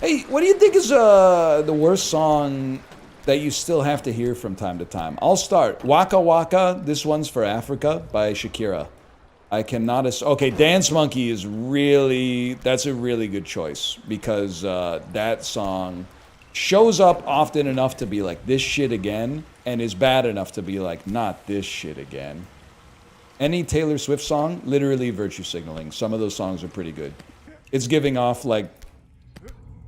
Hey, what do you think is the worst song that you still have to hear from time to time? I'll start. Waka Waka, this one's for Africa by Shakira. I cannot. Okay, Dance Monkey is really. That's a really good choice because that song shows up often enough to be like this shit again, and is bad enough to be like not this shit again. Any Taylor Swift song, literally virtue signaling. Some of those songs are pretty good. It's giving off like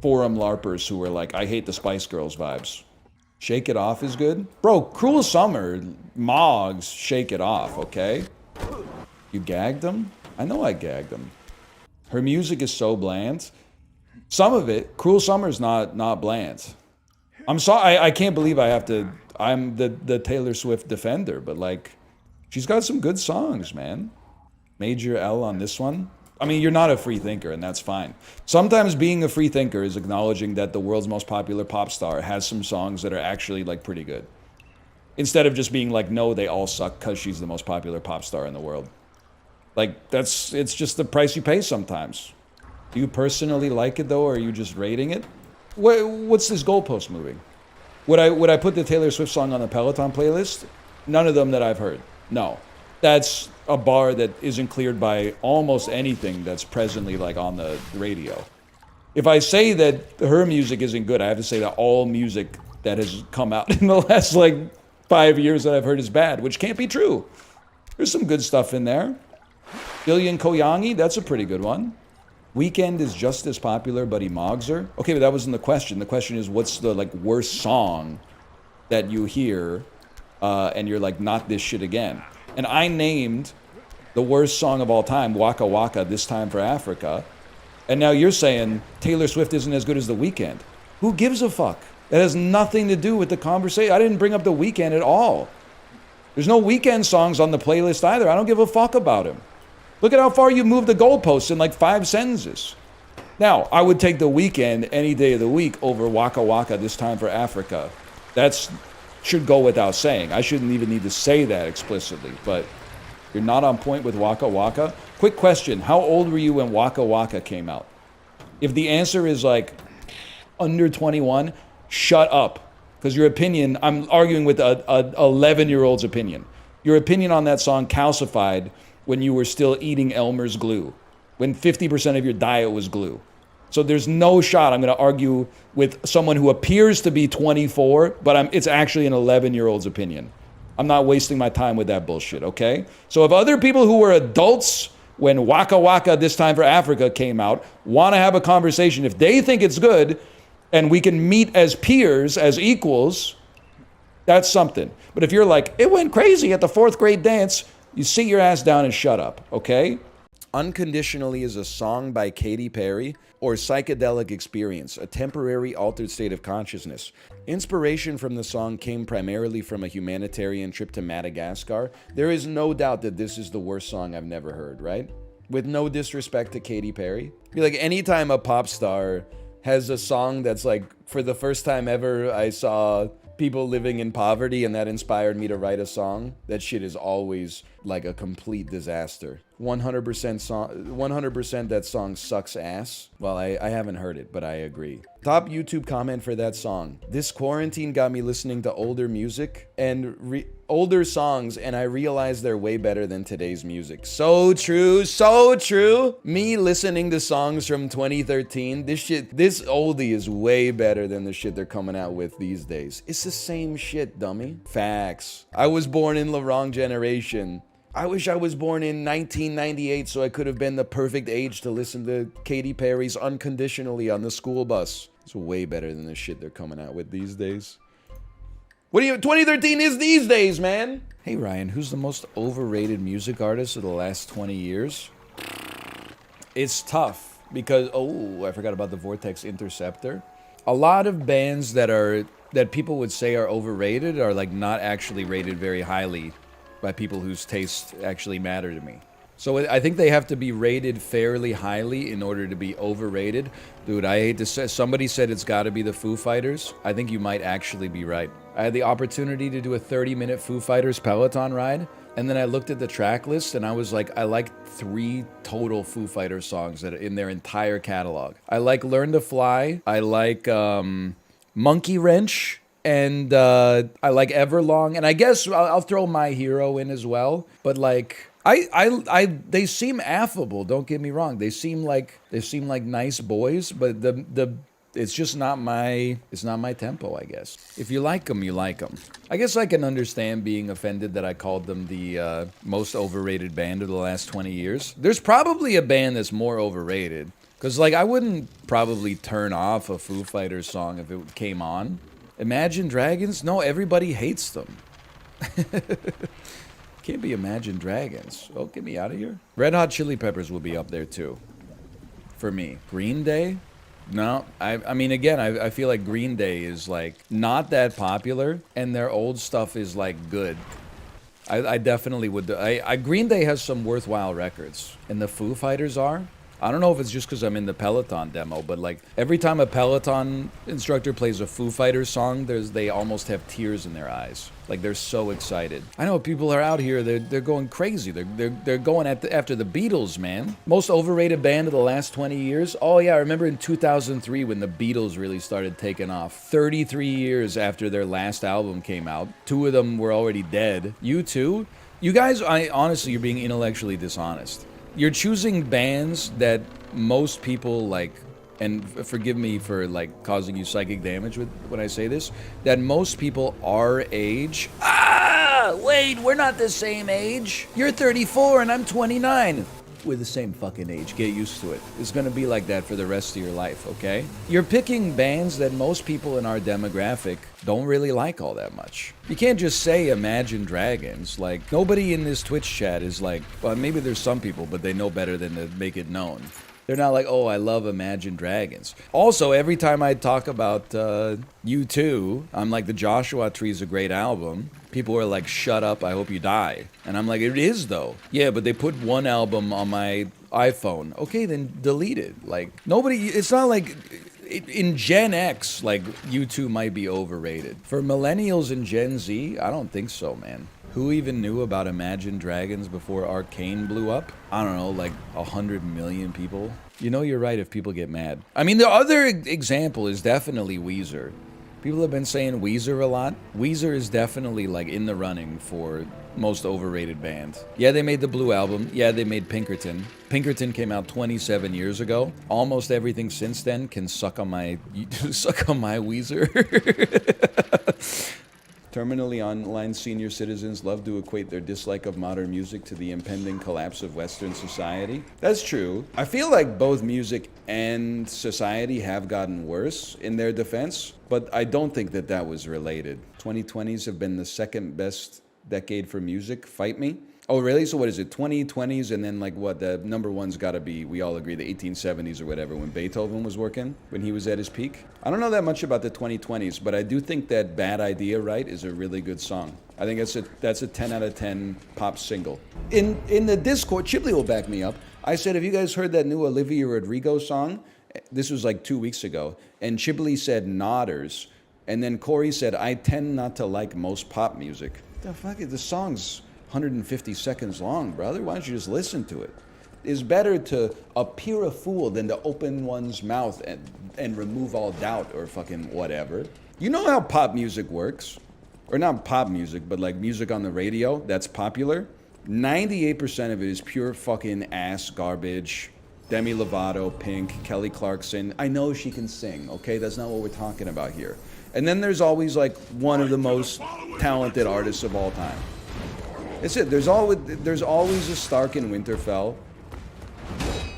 forum LARPers who are like, I hate the Spice Girls vibes. Shake It Off is good. Bro, Cruel Summer, Moggs, Shake It Off, okay? You gagged them? I know I gagged them. Her music is so bland. Some of it, Cruel Summer's not bland. I'm sorry, I can't believe I have to, I'm the Taylor Swift defender, but like, she's got some good songs, man. Major L on this one. I mean, you're not a free thinker, and that's fine. Sometimes being a free thinker is acknowledging that the world's most popular pop star has some songs that are actually like pretty good. Instead of just being like, no, they all suck because she's the most popular pop star in the world. Like, it's just the price you pay sometimes. Do you personally like it though, or are you just rating it? What's this goalpost moving? Would I put the Taylor Swift song on the Peloton playlist? None of them that I've heard. No. That's a bar that isn't cleared by almost anything that's presently like on the radio. If I say that her music isn't good, I have to say that all music that has come out in the last like 5 years that I've heard is bad, which can't be true. There's some good stuff in there. Billion Koyangi, that's a pretty good one. Weekend is just as popular, but he mogs her. Okay, but that wasn't the question. The question is, what's the like worst song that you hear and you're like, not this shit again? And I named the worst song of all time, Waka Waka, This Time for Africa. And now you're saying Taylor Swift isn't as good as The Weeknd. Who gives a fuck? That has nothing to do with the conversation. I didn't bring up The Weeknd at all. There's no Weeknd songs on the playlist either. I don't give a fuck about him. Look at how far you moved the goalposts in like 5 sentences. Now, I would take The Weeknd any day of the week over Waka Waka, This Time for Africa. That's should go without saying. I shouldn't even need to say that explicitly, but you're not on point with Waka Waka. Quick question, how old were you when Waka Waka came out? If the answer is like under 21, shut up. Because your opinion, I'm arguing with a 11-year-old's opinion. Your opinion on that song calcified when you were still eating Elmer's glue, when 50% of your diet was glue. So there's no shot I'm going to argue with someone who appears to be 24, but it's actually an 11-year-old's opinion. I'm not wasting my time with that bullshit, okay? So if other people who were adults when Waka Waka, This Time for Africa came out, want to have a conversation, if they think it's good and we can meet as peers, as equals, that's something. But if you're like, it went crazy at the 4th grade dance, you sit your ass down and shut up, okay? Unconditionally is a song by Katy Perry, or Psychedelic Experience, a temporary altered state of consciousness. Inspiration from the song came primarily from a humanitarian trip to Madagascar. There is no doubt that this is the worst song I've never heard, right? With no disrespect to Katy Perry. Like, anytime a pop star has a song that's like, for the first time ever, I saw people living in poverty and that inspired me to write a song, that shit is always like a complete disaster. 100% that song sucks ass. Well, I haven't heard it, but I agree. Top YouTube comment for that song. This quarantine got me listening to older music and older songs, and I realized they're way better than today's music. So true, so true. Me listening to songs from 2013, this oldie is way better than the shit they're coming out with these days. It's the same shit, dummy. Facts. I was born in the wrong generation. I wish I was born in 1998 so I could have been the perfect age to listen to Katy Perry's Unconditionally on the school bus. It's way better than the shit they're coming out with these days. 2013 is these days, man. Hey Ryan, who's the most overrated music artist of the last 20 years? It's tough because, I forgot about the Vortex Interceptor. A lot of bands that people would say are overrated are like not actually rated very highly by people whose tastes actually matter to me. So I think they have to be rated fairly highly in order to be overrated. Dude, I hate to say, somebody said it's got to be the Foo Fighters. I think you might actually be right. I had the opportunity to do a 30-minute Foo Fighters Peloton ride, and then I looked at the track list, and I was like, I like 3 total Foo Fighters songs that are in their entire catalog. I like Learn to Fly, I like Monkey Wrench, and I like Everlong, and I guess I'll throw My Hero in as well, but like... they seem affable. Don't get me wrong. They seem like nice boys, but it's just not my tempo, I guess. If you like them, you like them. I guess I can understand being offended that I called them the most overrated band of the last 20 years. There's probably a band that's more overrated. Because, like, I wouldn't probably turn off a Foo Fighters song if it came on. Imagine Dragons? No, everybody hates them. Can't be Imagine Dragons. Oh, get me out of here. Red Hot Chili Peppers will be up there too. For me. Green Day? No. I mean, again, I feel like Green Day is like not that popular and their old stuff is like good. I definitely would. Green Day has some worthwhile records. And the Foo Fighters are. I don't know if it's just because I'm in the Peloton demo, but like every time a Peloton instructor plays a Foo Fighters song, they almost have tears in their eyes. Like they're so excited. I know people are out here, they're going crazy. They're going after the Beatles, man. Most overrated band of the last 20 years. Oh yeah, I remember in 2003 when the Beatles really started taking off. 33 years after their last album came out. 2 of them were already dead. U2? You guys, honestly, you're being intellectually dishonest. You're choosing bands that most people like, and forgive me for like causing you psychic damage when I say this, that most people our age, wait, we're not the same age. You're 34 and I'm 29. We're the same fucking age. Get used to it. It's gonna be like that for the rest of your life, okay? You're picking bands that most people in our demographic don't really like all that much. You can't just say Imagine Dragons. Like, nobody in this Twitch chat is like, well, maybe there's some people, but they know better than to make it known. They're not like, oh, I love Imagine Dragons. Also, every time I talk about U2, I'm like, the Joshua Tree is a great album. People are like, shut up, I hope you die. And I'm like, it is though. Yeah, but they put one album on my iPhone. Okay, then delete it. Like, nobody, it's not like, in Gen X, like, U2 might be overrated. For millennials and Gen Z, I don't think so, man. Who even knew about Imagine Dragons before Arcane blew up? I don't know, like 100 million people. You know you're right if people get mad. I mean, the other example is definitely Weezer. People have been saying Weezer a lot. Weezer is definitely like in the running for most overrated band. Yeah, they made the Blue Album. Yeah, they made Pinkerton. Pinkerton came out 27 years ago. Almost everything since then can suck on my Weezer. Terminally online senior citizens love to equate their dislike of modern music to the impending collapse of Western society. That's true. I feel like both music and society have gotten worse in their defense, but I don't think that that was related. 2020s have been the second best decade for music. Fight me. Oh, really? So what is it, 2020s, and then like what, the number one's got to be, we all agree, the 1870s or whatever, when Beethoven was working, when he was at his peak? I don't know that much about the 2020s, but I do think that Bad Idea, Right, is a really good song. I think that's a 10 out of 10 pop single. In the Discord, Chipley will back me up, I said, have you guys heard that new Olivia Rodrigo song? This was like 2 weeks ago, and Chipley said Nodders, and then Corey said, I tend not to like most pop music. The fuck is the song's 150 seconds long, brother. Why don't you just listen to it? It's better to appear a fool than to open one's mouth and remove all doubt or fucking whatever. You know how pop music works? Or not pop music, but like music on the radio that's popular? 98% of it is pure fucking ass garbage. Demi Lovato, Pink, Kelly Clarkson. I know she can sing, okay? That's not what we're talking about here. And then there's always like one of the most talented artists of all time. That's it. There's always a Stark and Winterfell.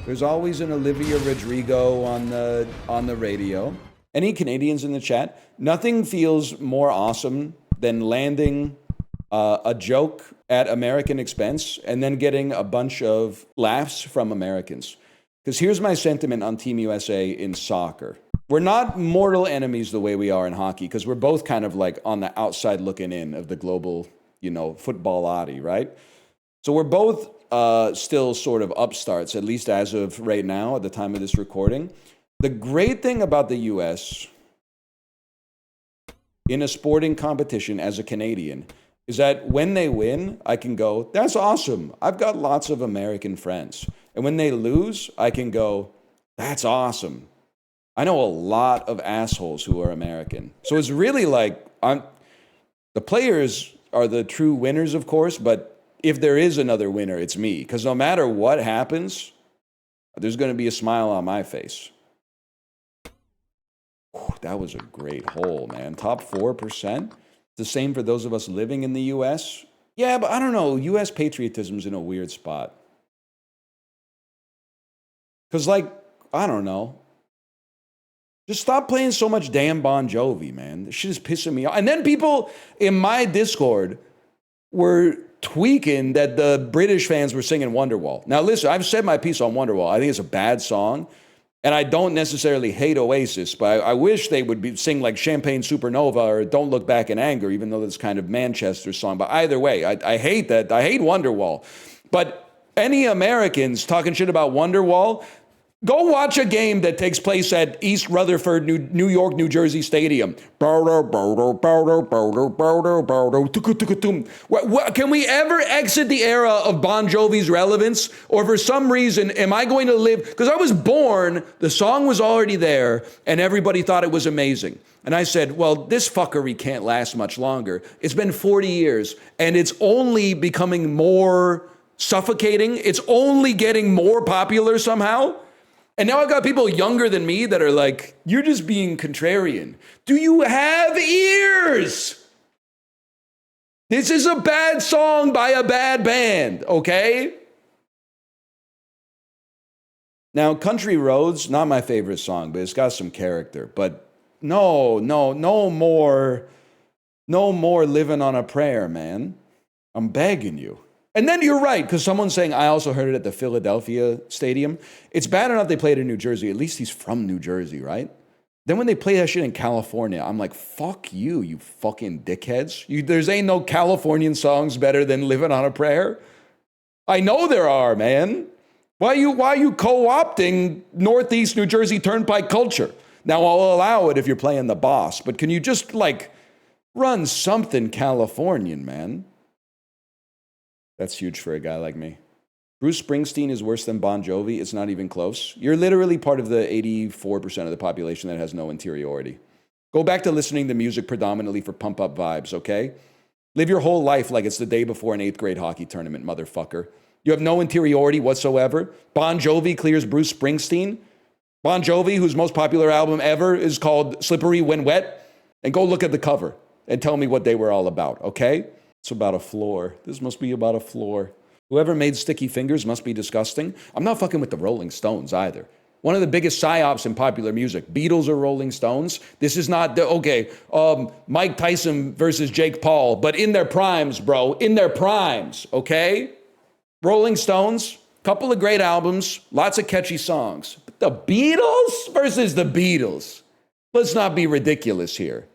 There's always an Olivia Rodrigo on the radio. Any Canadians in the chat? Nothing feels more awesome than landing a joke at American expense and then getting a bunch of laughs from Americans. Because here's my sentiment on Team USA in soccer. We're not mortal enemies the way we are in hockey, because we're both kind of like on the outside looking in of the global, football-ati, right? So we're both still sort of upstarts, at least as of right now, at the time of this recording. The great thing about the US in a sporting competition as a Canadian is that when they win, I can go, that's awesome. I've got lots of American friends. And when they lose, I can go, that's awesome. I know a lot of assholes who are American. So it's really like, the players are the true winners, of course, but if there is another winner, it's me. Because no matter what happens, there's going to be a smile on my face. Whew, that was a great hole, man. Top 4%. The same for those of us living in the U.S. Yeah, but I don't know. U.S. patriotism's in a weird spot. Because, like, I don't know. Just stop playing so much damn Bon Jovi, man. This shit is pissing me off. And then people in my Discord were tweaking that the British fans were singing Wonderwall. Now, listen, I've said my piece on Wonderwall. I think it's a bad song. And I don't necessarily hate Oasis, but I wish they would sing like Champagne Supernova or Don't Look Back in Anger, even though that's kind of Manchester's song. But either way, I hate that. I hate Wonderwall. But any Americans talking shit about Wonderwall, go watch a game that takes place at East Rutherford, New York, New Jersey Stadium. Can we ever exit the era of Bon Jovi's relevance? Or for some reason, am I going to live? Because I was born, the song was already there, and everybody thought it was amazing. And I said, well, this fuckery can't last much longer. It's been 40 years, and it's only becoming more suffocating. It's only getting more popular somehow. And now I've got people younger than me that are like, you're just being contrarian. Do you have ears? This is a bad song by a bad band, okay? Now, Country Roads, not my favorite song, but it's got some character. But no more living on a prayer, man. I'm begging you. And then you're right, because someone's saying, I also heard it at the Philadelphia Stadium. It's bad enough they played in New Jersey. At least he's from New Jersey, right? Then when they play that shit in California, I'm like, fuck you, you fucking dickheads. There's ain't no Californian songs better than Living on a Prayer. I know there are, man. Why are you co-opting Northeast New Jersey Turnpike culture? Now, I'll allow it if you're playing the boss, but can you just, like, run something Californian, man? That's huge for a guy like me. Bruce Springsteen is worse than Bon Jovi. It's not even close. You're literally part of the 84% of the population that has no interiority. Go back to listening to music predominantly for pump-up vibes, okay? Live your whole life like it's the day before an 8th grade hockey tournament, motherfucker. You have no interiority whatsoever. Bon Jovi clears Bruce Springsteen. Bon Jovi, whose most popular album ever is called Slippery When Wet. And go look at the cover and tell me what they were all about, okay? It's about a floor. This must be about a floor. Whoever made Sticky Fingers must be disgusting. I'm not fucking with the Rolling Stones either. One of the biggest psyops in popular music. Beatles or Rolling Stones. This is not, Mike Tyson versus Jake Paul, but in their primes, bro. In their primes, okay? Rolling Stones, couple of great albums, lots of catchy songs. But the Beatles versus the Beatles. Let's not be ridiculous here.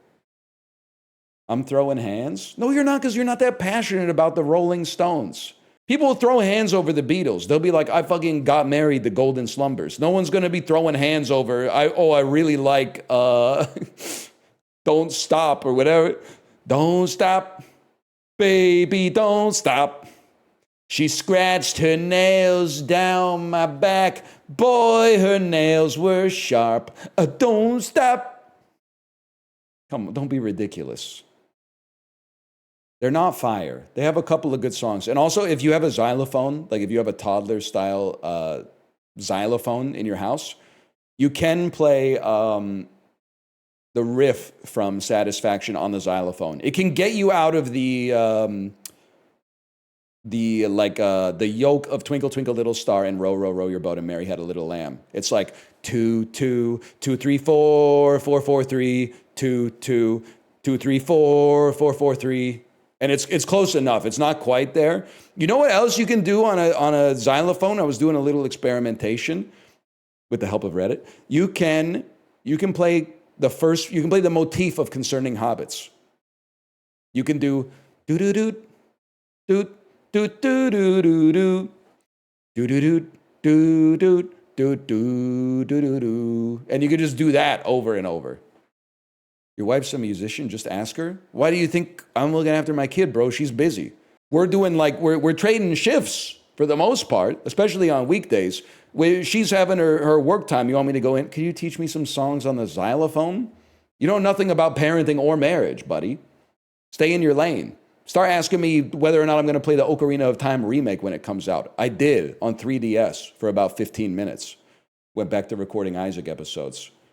I'm throwing hands? No, you're not, because you're not that passionate about the Rolling Stones. People will throw hands over the Beatles. They'll be like, I fucking got married to Golden Slumbers. No one's going to be throwing hands over, I really like Don't Stop or whatever. Don't stop, baby, don't stop. She scratched her nails down my back. Boy, her nails were sharp. Don't stop. Come on, don't be ridiculous. They're not fire. They have a couple of good songs. And also, if you have a xylophone, like if you have a toddler-style xylophone in your house, you can play the riff from Satisfaction on the xylophone. It can get you out of the yoke of Twinkle Twinkle Little Star and Row Row Row Your Boat and Mary Had a Little Lamb. It's like 2 2 2 3 4 4 4 3 2 2 2 3 4 4 4 3. And it's close enough. It's not quite there. You know what else you can do on a xylophone? I was doing a little experimentation with the help of Reddit. You can play the motif of Concerning Hobbits. You can do do do do do do do do do do Do do do do do do do do do do. And you could just do that over and over. Your wife's a musician, just ask her. Why do you think I'm looking after my kid, bro? She's busy. We're doing like, we're trading shifts for the most part, especially on weekdays. She's having her work time. You want me to go in? Can you teach me some songs on the xylophone? You know nothing about parenting or marriage, buddy. Stay in your lane. Start asking me whether or not I'm going to play the Ocarina of Time remake when it comes out. I did on 3DS for about 15 minutes. Went back to recording Isaac episodes.